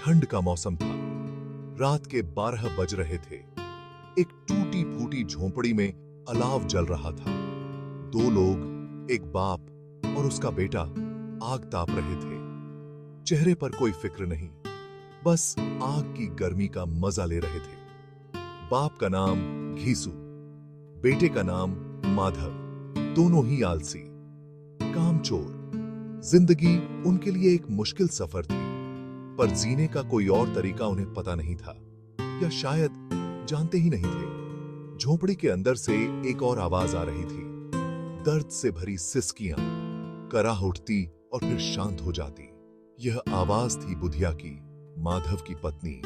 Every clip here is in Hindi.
ठंड का मौसम था। रात के 12 बज रहे थे। एक टूटी फूटी झोंपड़ी में अलाव जल रहा था। दो लोग, एक बाप और उसका बेटा, आग ताप रहे थे। चेहरे पर कोई फिक्र नहीं, बस आग की गर्मी का मजा ले रहे थे। बाप का नाम घीसू, बेटे का नाम माधव। दोनों ही आलसी, कामचोर। जिंदगी उनके लिए एक मुश्किल सफर थी, पर जीने का कोई और तरीका उन्हें पता नहीं था, या शायद जानते ही नहीं थे। झोपड़ी के अंदर से एक और आवाज आ रही थी, दर्द से भरी सिसकियां, कराह उठती और फिर शांत हो जाती। यह आवाज थी बुधिया की, माधव की पत्नी।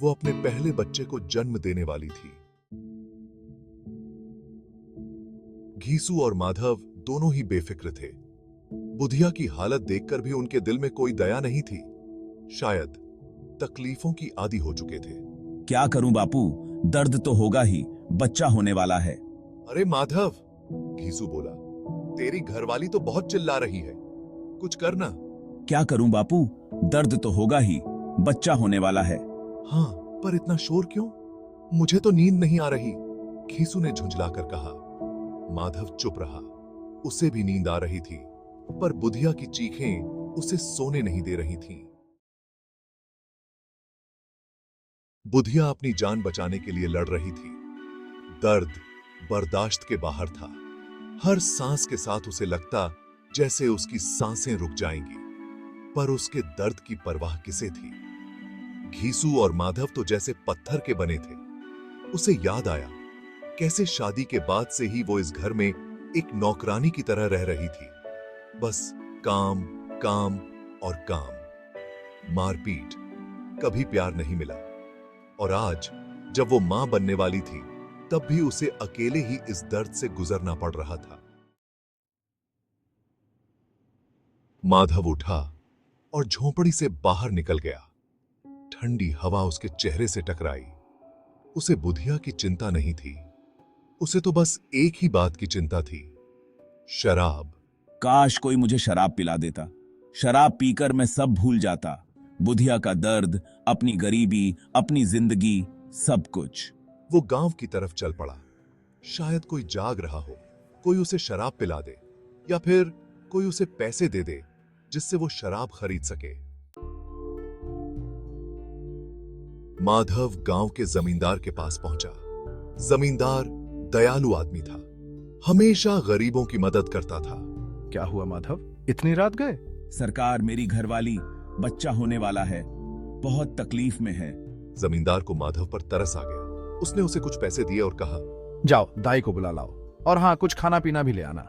वो अपने पहले बच्चे को जन्म देने वाली थी। घीसू और माधव दोनों ही बेफिक्र थे। बुधिया की हालत देखकर भी उनके दिल में कोई दया नहीं थी। शायद तकलीफों की आदी हो चुके थे। क्या करूं बापू, दर्द तो होगा ही, बच्चा होने वाला है। अरे माधव, घीसू बोला, तेरी घरवाली तो बहुत चिल्ला रही है, कुछ करना। क्या करूं बापू, दर्द तो होगा ही, बच्चा होने वाला है। हाँ, पर इतना शोर क्यों? मुझे तो नींद नहीं आ रही, घीसू ने झुंझलाकर कहा। माधव चुप रहा। उसे भी नींद आ रही थी, पर बुधिया की चीखें उसे सोने नहीं दे रही थीं। बुधिया अपनी जान बचाने के लिए लड़ रही थी। दर्द बर्दाश्त के बाहर था। हर सांस के साथ उसे लगता जैसे उसकी सांसें रुक जाएंगी, पर उसके दर्द की परवाह किसे थी? घीसू और माधव तो जैसे पत्थर के बने थे। उसे याद आया कैसे शादी के बाद से ही वो इस घर में एक नौकरानी की तरह रह रही थी। बस काम, काम और काम, मारपीट, कभी प्यार नहीं मिला। और आज जब वो मां बनने वाली थी, तब भी उसे अकेले ही इस दर्द से गुजरना पड़ रहा था। माधव उठा और झोंपड़ी से बाहर निकल गया। ठंडी हवा उसके चेहरे से टकराई। उसे बुधिया की चिंता नहीं थी, उसे तो बस एक ही बात की चिंता थी, शराब। काश कोई मुझे शराब पिला देता। शराब पीकर मैं सब भूल जाता, बुधिया का दर्द, अपनी गरीबी, अपनी जिंदगी, सब कुछ। वो गांव की तरफ चल पड़ा। शायद कोई जाग रहा हो, कोई उसे शराब पिला दे, या फिर कोई उसे पैसे दे दे जिससे वो शराब खरीद सके। माधव गांव के जमींदार के पास पहुंचा। जमींदार दयालु आदमी था, हमेशा गरीबों की मदद करता था। क्या हुआ माधव, इतनी रात गए? सरकार, मेरी घरवाली, बच्चा होने वाला है, बहुत तकलीफ में है। जमींदार को माधव पर तरस आ गया। उसने उसे कुछ पैसे दिए और कहा, जाओ दाई को बुला लाओ, और हाँ, कुछ खाना पीना भी ले आना।